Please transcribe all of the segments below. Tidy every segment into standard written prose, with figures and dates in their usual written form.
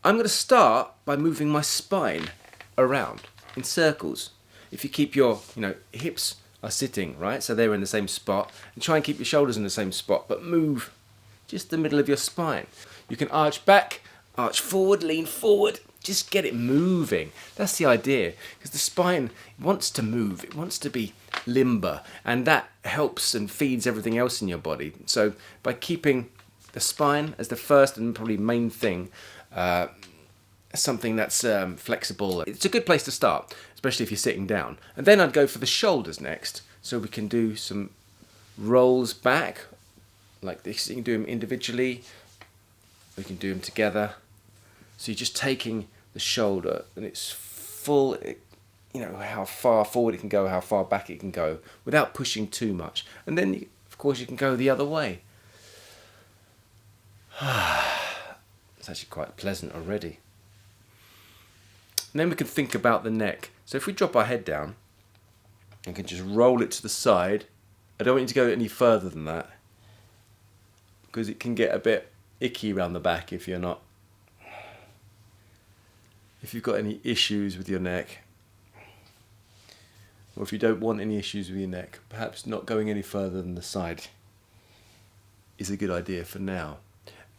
I'm going to start by moving my spine around in circles. If you keep your hips are sitting, right, so they're in the same spot, and try and keep your shoulders in the same spot, but move just the middle of your spine. You can arch back, arch forward, lean forward, just get it moving. That's the idea, because the spine wants to move, it wants to be limber, and that helps and feeds everything else in your body. So by keeping the spine as the first and probably main thing, something that's flexible, it's a good place to start, especially if you're sitting down. And then I'd go for the shoulders next, so we can do some rolls back like this. You can do them individually, we can do them together. So you're just taking the shoulder and it's full, how far forward it can go, how far back it can go without pushing too much. And then of course you can go the other way. It's actually quite pleasant already. And then we can think about the neck. So if we drop our head down and can just roll it to the side, I don't want you to go any further than that, because it can get a bit icky around the back if you've got any issues with your neck, or if you don't want any issues with your neck, perhaps not going any further than the side is a good idea for now.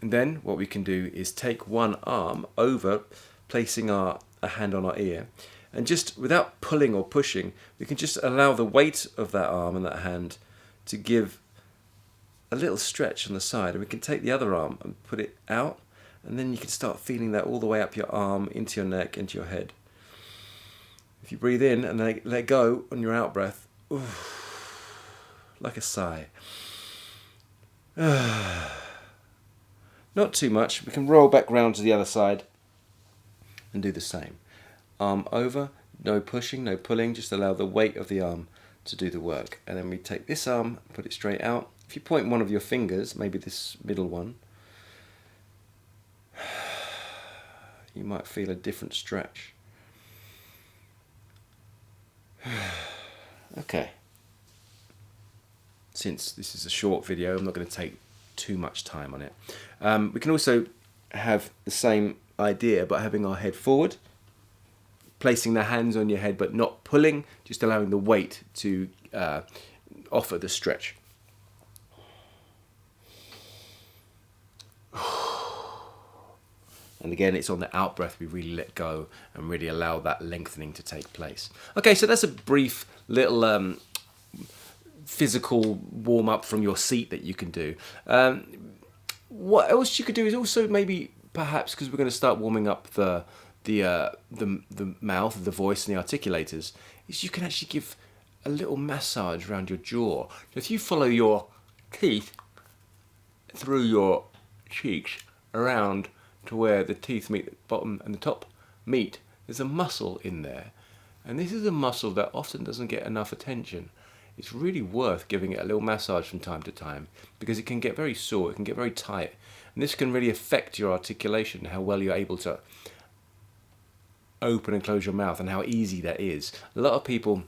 And then what we can do is take one arm over, placing a hand on our ear, and just without pulling or pushing, we can just allow the weight of that arm and that hand to give a little stretch on the side. And we can take the other arm and put it out, and then you can start feeling that all the way up your arm, into your neck, into your head. If you breathe in and then let go on your out breath, like a sigh. Not too much. We can roll back round to the other side and do the same. Arm over, no pushing, no pulling, just allow the weight of the arm to do the work. And then we take this arm, put it straight out. If you point one of your fingers, maybe this middle one, you might feel a different stretch. Okay. Since this is a short video, I'm not going to take too much time on it. We can also have the same idea, but having our head forward, placing the hands on your head but not pulling, just allowing the weight to offer the stretch. And again, it's on the out breath we really let go and really allow that lengthening to take place. Okay, so that's a brief little physical warm-up from your seat that you can do. What else you could do is also maybe, perhaps, because we're going to start warming up the mouth, the voice, and the articulators, is you can actually give a little massage around your jaw. If you follow your teeth through your cheeks around to where the teeth meet, the bottom and the top meet, there's a muscle in there. And this is a muscle that often doesn't get enough attention. It's really worth giving it a little massage from time to time, because it can get very sore, it can get very tight. And this can really affect your articulation, how well you're able to open and close your mouth, and how easy that is. A lot of people,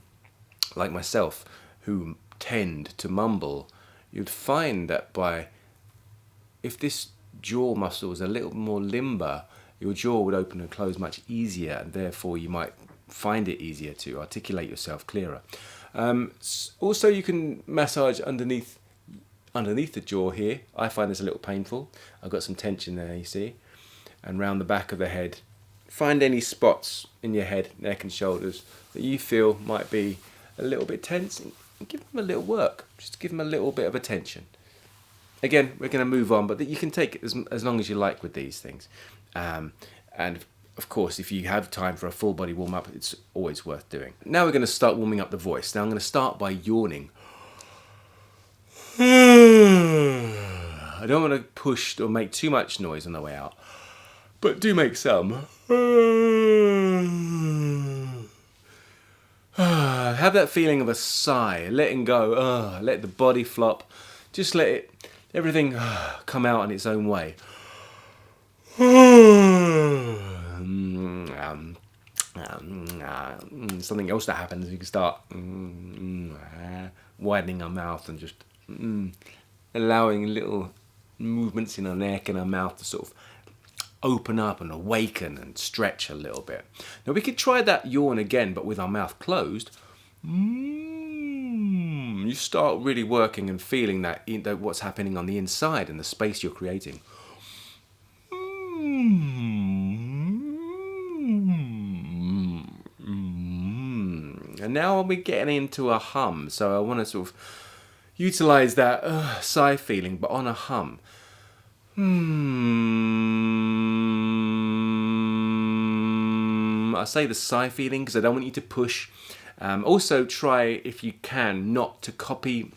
like myself, who tend to mumble, you'd find that if this jaw muscle was a little more limber, your jaw would open and close much easier, and therefore you might find it easier to articulate yourself clearer. Also, you can massage underneath the jaw here. I find this a little painful. I've got some tension there, you see. And round the back of the head. Find any spots in your head, neck and shoulders that you feel might be a little bit tense, and give them a little work. Just give them a little bit of attention. Again, we're going to move on, but you can take it as long as you like with these things. And of course, if you have time for a full body warm up, it's always worth doing. Now we're going to start warming up the voice. Now I'm going to start by yawning. I don't want to push or make too much noise on the way out, but do make some. Have that feeling of a sigh, letting go, let the body flop, just let everything come out in its own way. Something else that happens, you can start widening our mouth and just allowing little movements in our neck and our mouth to sort of open up and awaken and stretch a little bit. Now we could try that yawn again, but with our mouth closed. You start really working and feeling that what's happening on the inside and the space you're creating. And now we're getting into a hum, so I want to sort of utilize that sigh feeling, but on a hum. I say the sigh feeling because I don't want you to push. Also try, if you can, not to copy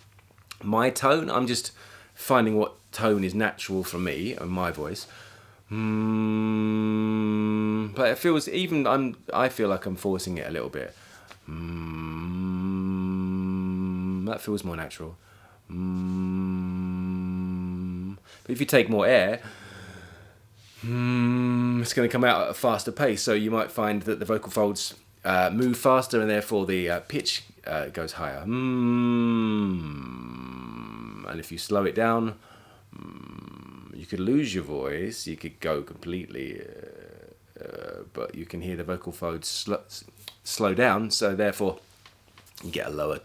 my tone. I'm just finding what tone is natural for me and my voice. But it feels, I feel like I'm forcing it a little bit. That feels more natural. But if you take more air, it's going to come out at a faster pace. So you might find that the vocal folds move faster, and therefore the pitch goes higher. And if you slow it down, you could lose your voice. You could go completely, but you can hear the vocal folds slow down. So therefore, you get a lower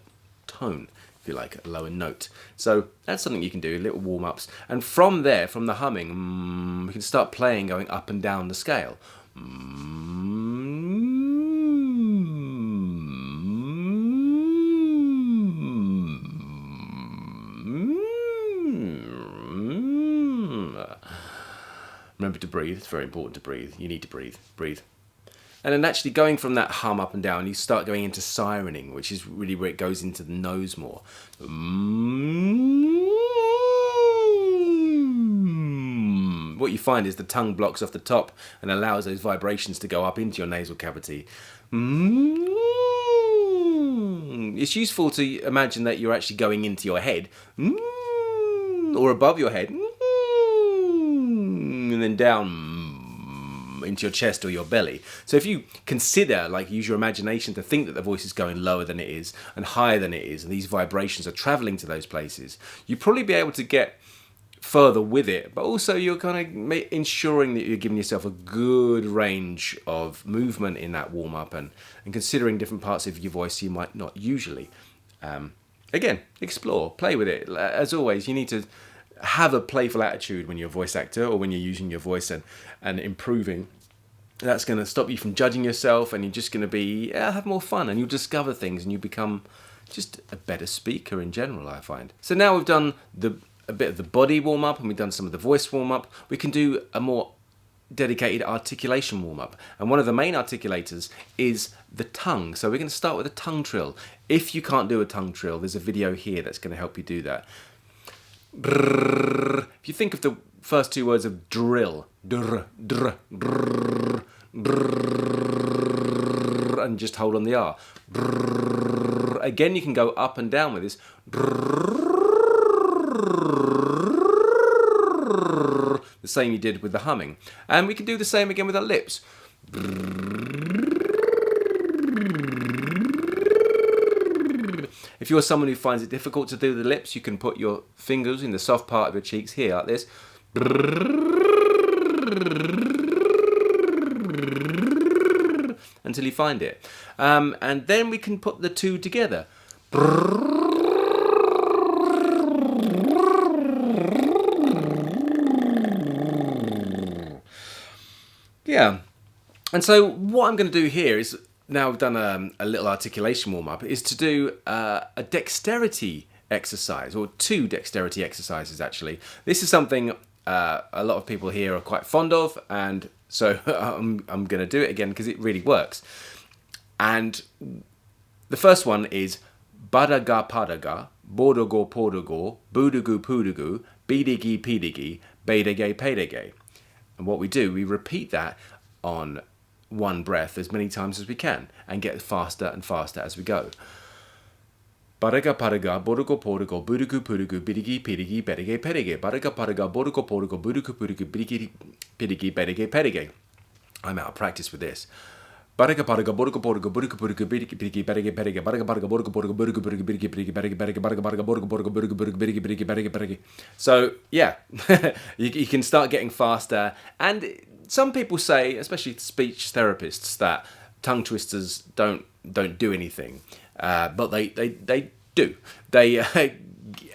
tone, if you like, a lower note. So that's something you can do, little warm-ups. And from there, from the humming, we can start playing, going up and down the scale. Remember to breathe. It's very important to breathe. You need to breathe. Breathe. And then actually going from that hum up and down, you start going into sirening, which is really where it goes into the nose more. What you find is the tongue blocks off the top and allows those vibrations to go up into your nasal cavity. It's useful to imagine that you're actually going into your head, or above your head, and then down into your chest or your belly. So if you consider, like, use your imagination to think that the voice is going lower than it is and higher than it is, and these vibrations are traveling to those places, you'll probably be able to get further with it, but also you're kind of ensuring that you're giving yourself a good range of movement in that warm-up and considering different parts of your voice you might not usually. Again, explore, play with it. As always, you need to have a playful attitude when you're a voice actor or when you're using your voice and improving. That's going to stop you from judging yourself, and you're just going to be have more fun, and you'll discover things and you become just a better speaker in general, I find. So now we've done a bit of the body warm-up and we've done some of the voice warm-up. We can do a more dedicated articulation warm-up, and one of the main articulators is the tongue. So we're going to start with a tongue trill. If you can't do a tongue trill, there's a video here that's going to help you do that. If you think of the first two words of drill, and just hold on the R. Again, you can go up and down with this. The same you did with the humming. And we can do the same again with our lips. If you're someone who finds it difficult to do the lips, you can put your fingers in the soft part of your cheeks here, like this. Until you find it. And then we can put the two together. Yeah. And so what I'm going to do here is, now I've done a little articulation warm-up, is to do a dexterity exercise, or two dexterity exercises actually. This is something a lot of people here are quite fond of, and so I'm going to do it again because it really works. And the first one is Badaga Padaga, Bodogo Podogo, Budugu Pudugu, Bidigi Pidigi, Bedege Pedege. And what we do, we repeat that on one breath as many times as we can and get faster and faster as we go. Badaga Padaga, Bodogo Podogo, Budugu Pudugu, Bidigi Pidigi, Bedege Pedege. Badaga Padaga, Bodogo Podogo, Budugu Pudugu, Bidigi Pidigi, Bedege Pedege. I'm out of practice with this. Badaga Padaga, Bodogo Podogo, Budugu Pudugu, Bidigi Pidigi, Bedege Pedege. Badaga Padaga, Bodogo Podogo, Budugu Pudugu, Bidigi Pidigi, Bedege Bedege. Badaga Padaga, Bodogo Podogo, Budugu Pudugu, Bidigi Pidigi, Bedege Bedege. So yeah, you can start getting faster, and some people say, especially speech therapists, that tongue twisters don't do anything, but they do. They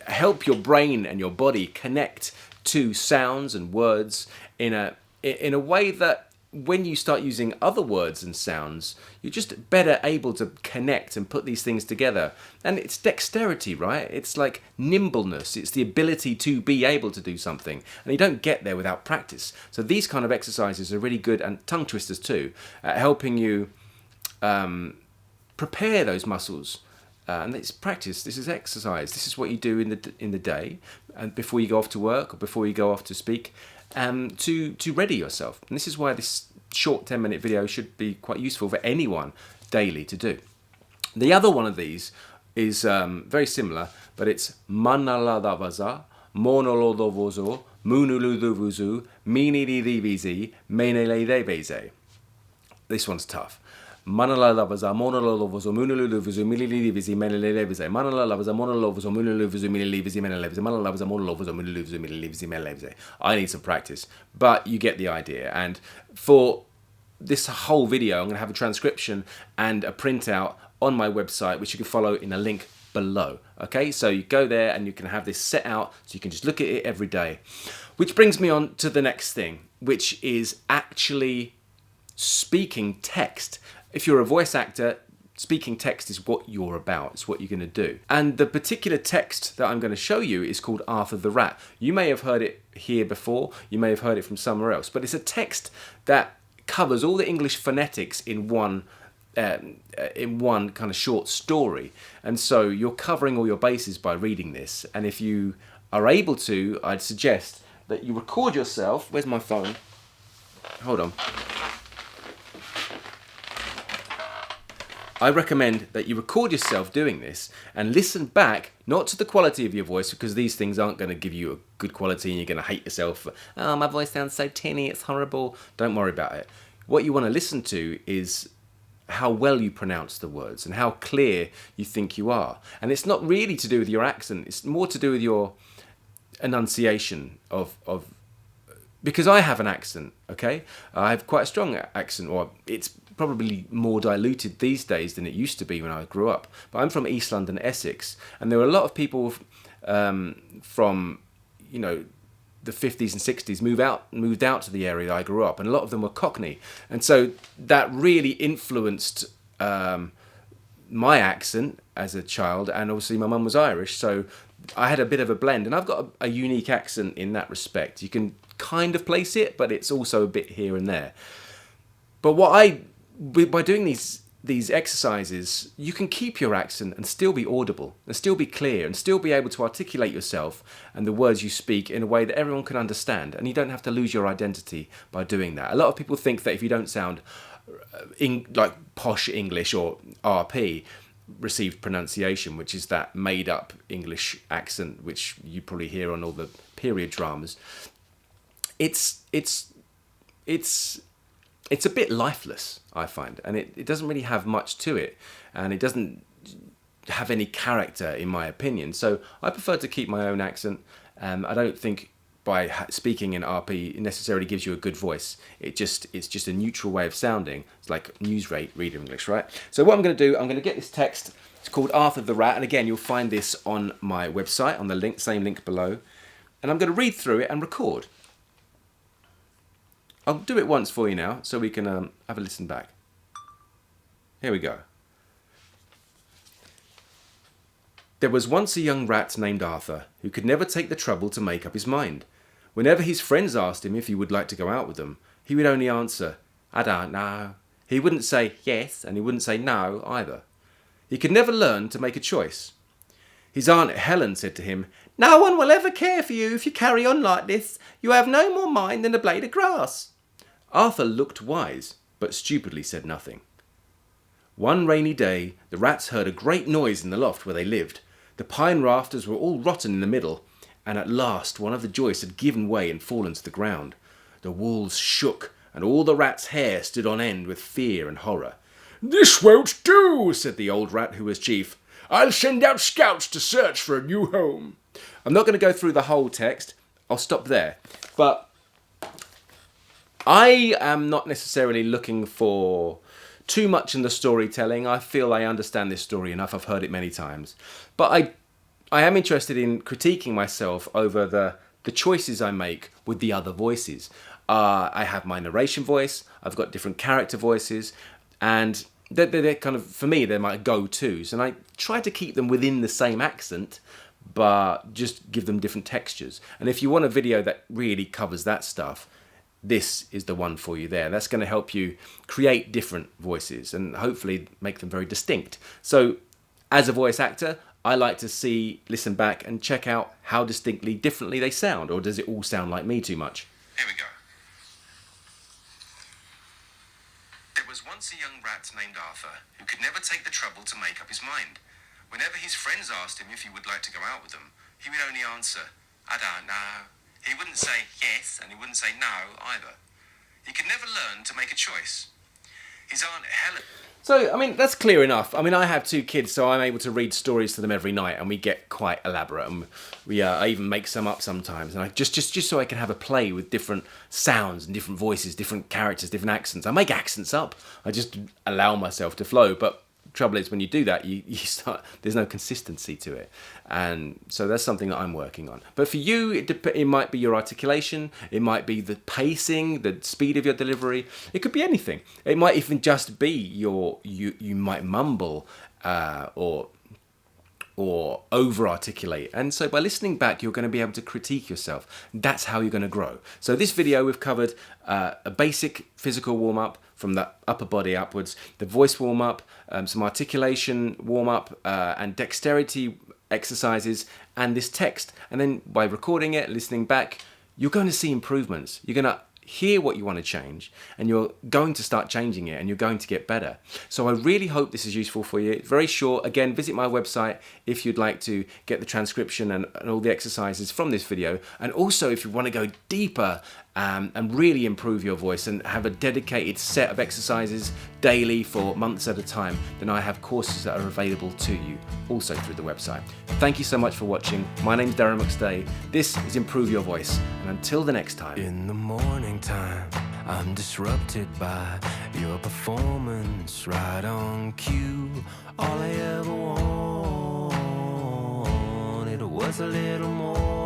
help your brain and your body connect to sounds and words in a way that when you start using other words and sounds, you're just better able to connect and put these things together. And it's dexterity, right? It's like nimbleness. It's the ability to be able to do something. And you don't get there without practice. So these kind of exercises are really good, and tongue twisters too, at helping you prepare those muscles. And it's practice. This is exercise. This is what you do in the day, and before you go off to work or before you go off to speak, to ready yourself. And this is why this short 10-minute video should be quite useful for anyone daily to do. The other one of these is very similar, but it's manaladabaza, monolodovozo, munuluduvuzu, minilidivizi, meneleidebeze. This one's tough. Manaladabaza, monolodovozo, munuluduvuzu, minilidivizi, meneleidebeze. Manaladabaza, monolodovozo, munuluduvuzu, minilidivizi, meneleidebeze. Manaladabaza, monolodovozo, munuluduvuzu, minilidivizi, meneleidebeze. I need some practice, but you get the idea. And for this whole video, I'm going to have a transcription and a printout on my website, which you can follow in a link below. Okay, so you go there and you can have this set out so you can just look at it every day. Which brings me on to the next thing, which is actually speaking text. If you're a voice actor, speaking text is what you're about. It's what you're going to do. And the particular text that I'm going to show you is called Arthur the Rat. You may have heard it here before. You may have heard it from somewhere else. But it's a text that covers all the English phonetics in one kind of short story. And so you're covering all your bases by reading this. And if you are able to, I'd suggest that you record yourself. Where's my phone? Hold on. I recommend that you record yourself doing this and listen back, not to the quality of your voice, because these things aren't going to give you a good quality and you're going to hate yourself. Oh, my voice sounds so tinny, it's horrible. Don't worry about it. What you want to listen to is how well you pronounce the words and how clear you think you are. And it's not really to do with your accent, it's more to do with your enunciation of because I have an accent, okay? I have quite a strong accent, or it's probably more diluted these days than it used to be when I grew up. But I'm from East London, Essex, and there were a lot of people from, you know, the 50s and 60s moved out to the area that I grew up, and a lot of them were Cockney. And so that really influenced my accent as a child, and obviously my mum was Irish, so I had a bit of a blend, and I've got a unique accent in that respect. You can kind of place it, but it's also a bit here and there. But by doing these exercises, you can keep your accent and still be audible, and still be clear, and still be able to articulate yourself and the words you speak in a way that everyone can understand, and you don't have to lose your identity by doing that. A lot of people think that if you don't sound like posh English or RP, received pronunciation, which is that made-up English accent which you probably hear on all the period dramas, it's a bit lifeless, I find, and it doesn't really have much to it, and it doesn't have any character, in my opinion. So I prefer to keep my own accent. I don't think by speaking in RP it necessarily gives you a good voice. It's just a neutral way of sounding. It's like newsreader English, right? So what I'm going to do, I'm going to get this text. It's called Arthur the Rat, and again, you'll find this on my website, on the same link below. And I'm going to read through it and record. I'll do it once for you now, so we can have a listen back. Here we go. There was once a young rat named Arthur, who could never take the trouble to make up his mind. Whenever his friends asked him if he would like to go out with them, he would only answer, "I don't know." He wouldn't say yes, and he wouldn't say no either. He could never learn to make a choice. His aunt Helen said to him, "No one will ever care for you if you carry on like this. You have no more mind than a blade of grass." Arthur looked wise, but stupidly said nothing. One rainy day, the rats heard a great noise in the loft where they lived. The pine rafters were all rotten in the middle, and at last one of the joists had given way and fallen to the ground. The walls shook, and all the rats' hair stood on end with fear and horror. "This won't do," said the old rat who was chief. "I'll send out scouts to search for a new home." I'm not going to go through the whole text. I'll stop there. But I am not necessarily looking for too much in the storytelling. I feel I understand this story enough. I've heard it many times. But I am interested in critiquing myself over the choices I make with the other voices. I have my narration voice. I've got different character voices. And they're kind of, for me, they're my go-tos. And I try to keep them within the same accent, but just give them different textures. And if you want a video that really covers that stuff, this is the one for you there. That's going to help you create different voices and hopefully make them very distinct. So as a voice actor, I like to listen back and check out how distinctly differently they sound, or does it all sound like me too much? Here we go. There was once a young rat named Arthur who could never take the trouble to make up his mind. Whenever his friends asked him if he would like to go out with them, he would only answer, "I don't know." He wouldn't say yes, and he wouldn't say no either. He could never learn to make a choice. His Aunt Helen... So, I mean, that's clear enough. I mean, I have 2 kids, so I'm able to read stories to them every night, and we get quite elaborate. And I even make some up sometimes, and I just so I can have a play with different sounds and different voices, different characters, different accents. I make accents up. I just allow myself to flow, but trouble is when you do that, you start, there's no consistency to it, and so that's something that I'm working on. But for you, it might be your articulation, it might be the pacing, the speed of your delivery, it could be anything. It might even just be you might mumble or over-articulate. And so by listening back, you're going to be able to critique yourself. That's how you're going to grow. So this video, we've covered a basic physical warm-up from the upper body upwards, the voice warm-up, some articulation warm-up, and dexterity exercises, and this text. And then by recording it, listening back, you're going to see improvements. You're going to hear what you want to change, and you're going to start changing it, and you're going to get better. So I really hope this is useful for you. It's very short. Again, visit my website if you'd like to get the transcription and all the exercises from this video. And also, if you want to go deeper and really improve your voice and have a dedicated set of exercises daily for months at a time, then I have courses that are available to you also through the website. Thank you so much for watching. My name's Darren Mcstay. This is Improve Your Voice. And until the next time. In the morning time, I'm disrupted by your performance right on cue. All I ever wanted was a little more.